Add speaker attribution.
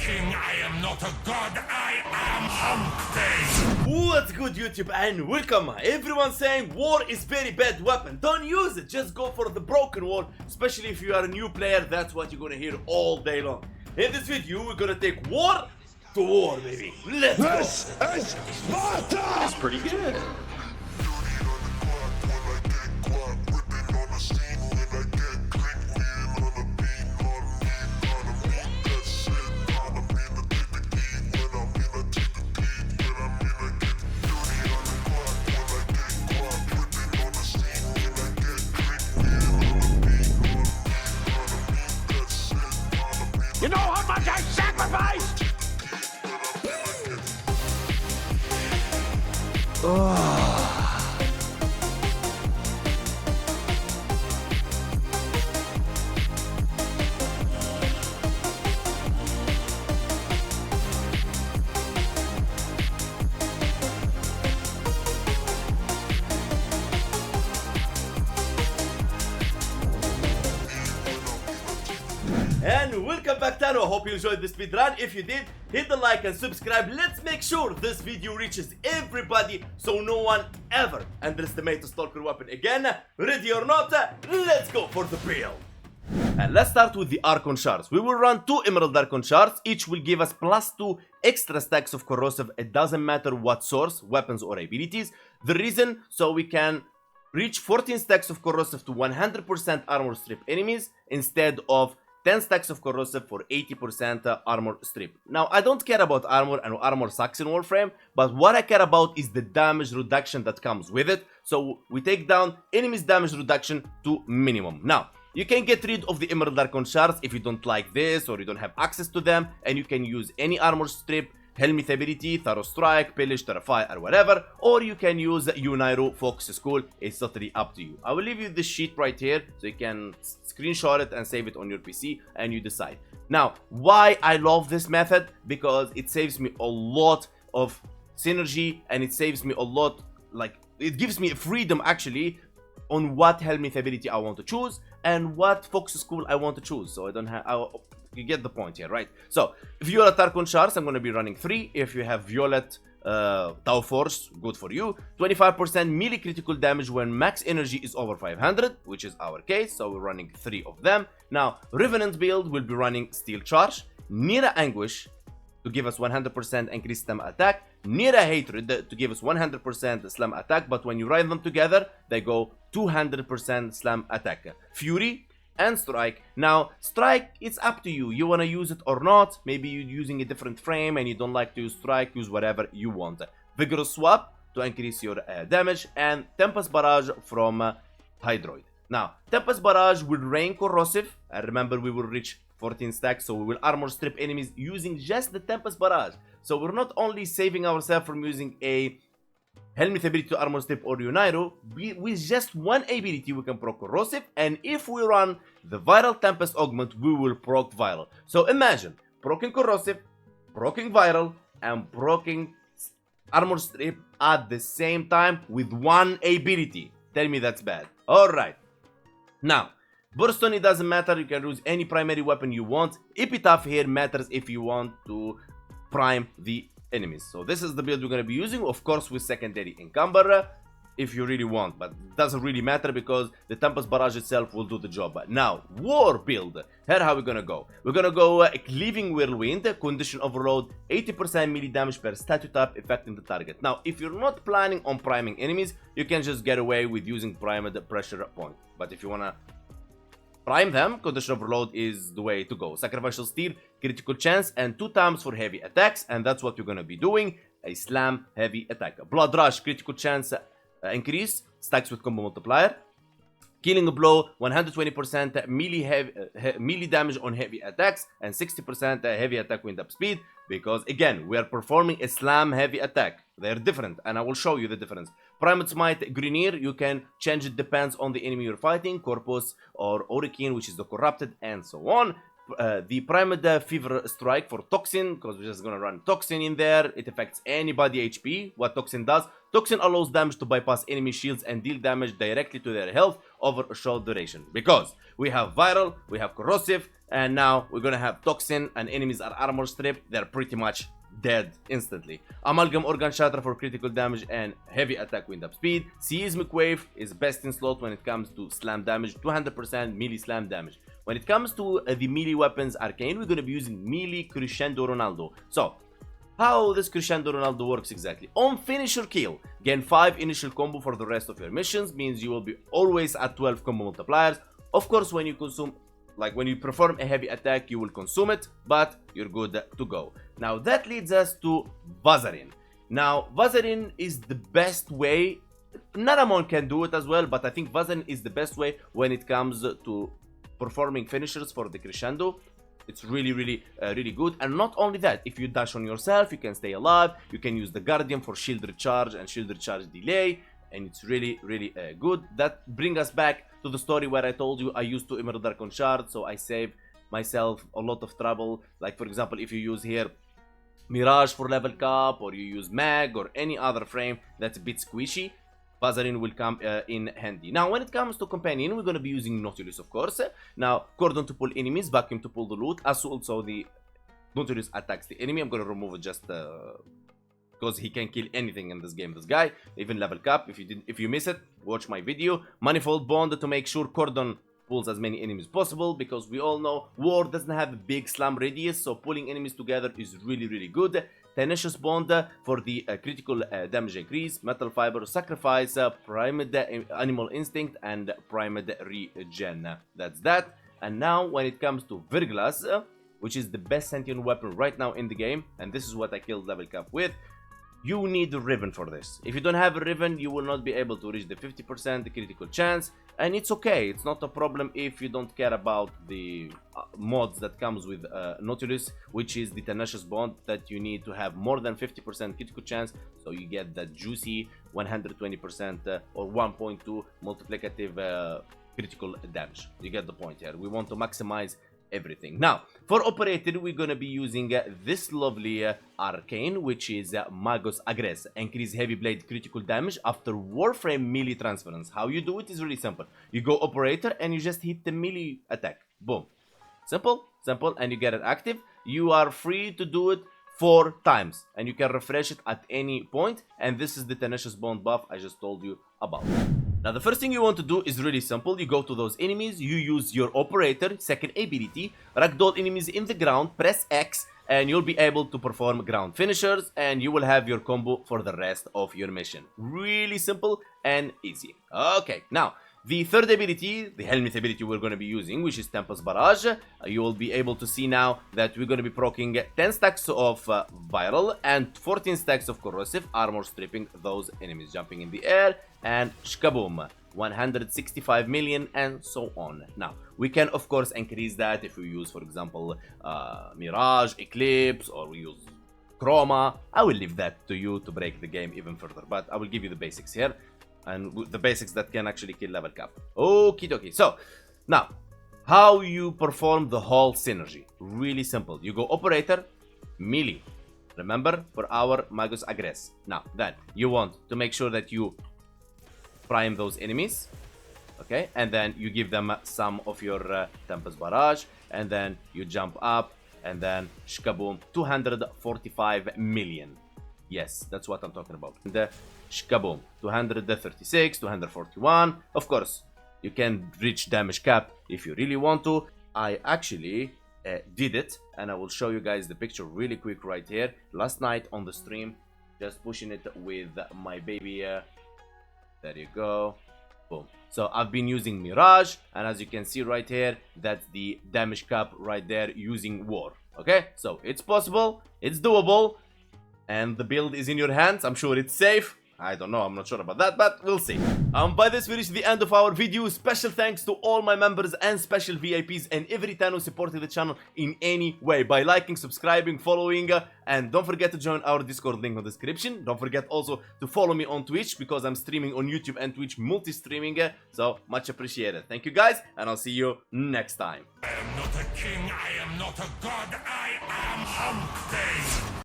Speaker 1: king, I am not a god, I am Hunkpain!
Speaker 2: What's good, YouTube, and welcome. Everyone saying war is very bad weapon. Don't use it, just go for the broken war. Especially if you are a new player, that's what you're gonna hear all day long. In this video, we're gonna take war to war, baby. Let's go.
Speaker 1: This is Sparta!
Speaker 2: That's pretty good.
Speaker 1: You know how much I sacrificed?
Speaker 2: And welcome back, Tano. I hope you enjoyed this speedrun. If you did, hit the like and subscribe. Let's make sure this video reaches everybody so no one ever underestimates the Stalker weapon again. Ready or not, let's go for the build. And let's start with the Archon shards. We will run 2 Emerald Archon shards. Each will give us +2 extra stacks of corrosive. It doesn't matter what source, weapons or abilities. The reason, so we can reach 14 stacks of corrosive to 100% armor strip enemies instead of 10 stacks of corrosive for 80% armor strip. Now, I don't care about armor, and armor sucks in Warframe, but what I care about is the damage reduction that comes with it. So we take down enemies' damage reduction to minimum. Now, you can get rid of the Emerald Archon shards if you don't like this or you don't have access to them, and you can use any armor strip, Helmeth ability, Thorough Strike, Pillage, Terrify, or whatever, or you can use Uniru, Focus School. It's totally up to you. I will leave you this sheet right here so you can screenshot it and save it on your PC and you decide. Now, why I love this method? Because it saves me a lot of synergy and it saves me a lot, like, it gives me freedom actually on what Helmeth ability I want to choose and what Focus School I want to choose. So I don't have... You get the point here, right? So, Violet Archon shards, I'm going to be running 3. If you have Violet Tau Force, good for you. 25% melee critical damage when max energy is over 500, which is our case. So, we're running 3 of them. Now, Revenant build will be running Steel Charge, Nira Anguish to give us 100% increased slam attack, Nira Hatred to give us 100% slam attack, but when you ride them together, they go 200% slam attack. Fury and Strike. Now, Strike, it's up to you. You want to use it or not. Maybe you're using a different frame and you don't like to use Strike. Use whatever you want. Vigorous Swap to increase your damage. And Tempest Barrage from Hydroid. Now, Tempest Barrage will rain corrosive. And remember, we will reach 14 stacks. So we will armor strip enemies using just the Tempest Barrage. So we're not only saving ourselves from using a Helmeth ability to armor strip or Uniru, with just one ability we can proc corrosive, and if we run the viral Tempest augment, we will proc viral. So imagine proccing corrosive, proccing viral, and proccing armor strip at the same time with one ability. Tell me that's bad. Alright. Now, Burstone, it doesn't matter, you can use any primary weapon you want. Epitaph here matters if you want to prime the enemies. So this is the build we're going to be using, of course with secondary encumber if you really want, but it doesn't really matter because the Tempest Barrage itself will do the job. But now, war build. Here how we're going to go. We're going to go Cleaving Whirlwind, Condition Overload, 80% melee damage per statue tap affecting the target. Now, if you're not planning on priming enemies, you can just get away with using Primed Pressure Point. But if you want to prime them, Condition Overload is the way to go. Sacrificial Steel, critical chance, and 2 times for heavy attacks, and that's what you're gonna be doing. A slam heavy attack. Blood Rush, critical chance increase, stacks with combo multiplier. Killing Blow, 120% melee damage on heavy attacks, and 60% heavy attack wind up speed, because again, we are performing a slam heavy attack. They're different, and I will show you the difference. Primate Smite Grenier, you can change it, depends on the enemy you're fighting, Corpus or Oricene, which is the corrupted, and so on. The Primate Fever Strike for Toxin, because we're just gonna run Toxin in there. It affects anybody HP. What Toxin does, Toxin allows damage to bypass enemy shields and deal damage directly to their health over a short duration. Because we have Viral, we have Corrosive, And now we're gonna have Toxin, and enemies are armor stripped. They're pretty much dead instantly. Amalgam Organ Shatter for critical damage and heavy attack wind up speed. Seismic Wave is best in slot when it comes to slam damage, 200% melee slam damage. When it comes to the melee weapons Arcane, we're gonna be using melee Crescendo Ronaldo. So, how this Crescendo Ronaldo works exactly? On finisher kill, gain 5 initial combo for the rest of your missions, means you will be always at 12 combo multipliers. Of course, when you consume, like when you perform a heavy attack, you will consume it, but you're good to go. Now that leads us to Vazarin. Now, Vazarin is the best way. Naramon can do it as well, but I think Vazarin is the best way when it comes to performing finishers for the Crescendo. It's really good. And not only that, if you dash on yourself, you can stay alive. You can use the Guardian for shield recharge and shield recharge delay, and it's really good. That brings us back to the story where I told you I used 2 Emerald Archon shards, so I save myself a lot of trouble. Like for example, if you use here Mirage for level cap, or you use Mag or any other frame that's a bit squishy, Vazarin will come in handy. Now, when it comes to Companion, we're going to be using Nautilus, of course. Now, Cordon to pull enemies, Vacuum to pull the loot, as also the Nautilus attacks the enemy. I'm going to remove it just because he can kill anything in this game, this guy, even level cap. If you miss it, watch my video. Manifold Bond to make sure Cordon pulls as many enemies possible, because we all know War doesn't have a big slam radius, so pulling enemies together is really good. Tenacious Bond for the critical damage increase, Metal Fiber, Sacrifice, Primed Animal Instinct, and Primed Regen. That's that. And now when it comes to Virglass, which is the best sentient weapon right now in the game, and this is what I killed level cap with, you need a Riven for this. If you don't have a Riven, you will not be able to reach the 50% critical chance, and it's okay. It's not a problem if you don't care about the mods that comes with Nautilus, which is the Tenacious Bond, that you need to have more than 50% critical chance, so you get that juicy 120% or 1.2 multiplicative critical damage. You get the point here. We want to maximize everything. Now, for Operator, we're gonna be using this lovely Arcane, which is Magos Aggress. Increase Heavy Blade critical damage after Warframe melee transference. How you do it is really simple. You go Operator and you just hit the melee attack. Boom. Simple, and you get it active. You are free to do it 4 times, and you can refresh it at any point, and this is the Tenacious Bond buff I just told you about. Now, the first thing you want to do is really simple. You go to those enemies, you use your Operator, second ability, ragdoll enemies in the ground, press X, and you'll be able to perform ground finishers, and you will have your combo for the rest of your mission. Really simple and easy. Okay, now, the third ability, the helmet ability we're going to be using, which is Tempest Barrage. You will be able to see now that we're going to be proccing 10 stacks of Viral and 14 stacks of Corrosive, armor stripping those enemies, jumping in the air, and shkaboom, 165 million, and so on. Now, we can of course increase that if we use, for example, Mirage, Eclipse, or we use Chroma. I will leave that to you to break the game even further, but I will give you the basics here. And the basics that can actually kill level cap. Okie dokie. So, now, how you perform the whole synergy. Really simple. You go Operator, melee. Remember, for our Magos Aggress. Now, then, you want to make sure that you prime those enemies. Okay? And then you give them some of your Tempest Barrage. And then you jump up. And then, shkaboom, 245 million. Yes, that's what I'm talking about. And shkaboom, 236, 241. Of course, you can reach damage cap if you really want to. I actually did it, and I will show you guys the picture really quick right here. Last night on the stream, just pushing it with my baby. There you go. Boom. So I've been using Mirage, and as you can see right here, that's the damage cap right there using War. Okay, so it's possible, it's doable, and the build is in your hands. I'm sure it's safe. I don't know, I'm not sure about that, but we'll see. By this, we reached the end of our video. Special thanks to all my members and special VIPs and every time who supported the channel in any way by liking, subscribing, following, and don't forget to join our Discord link in the description. Don't forget also to follow me on Twitch, because I'm streaming on YouTube and Twitch, multi-streaming, so much appreciated. Thank you guys, and I'll see you next time.
Speaker 1: I am not a king, I am not a god, I am Hunkpain.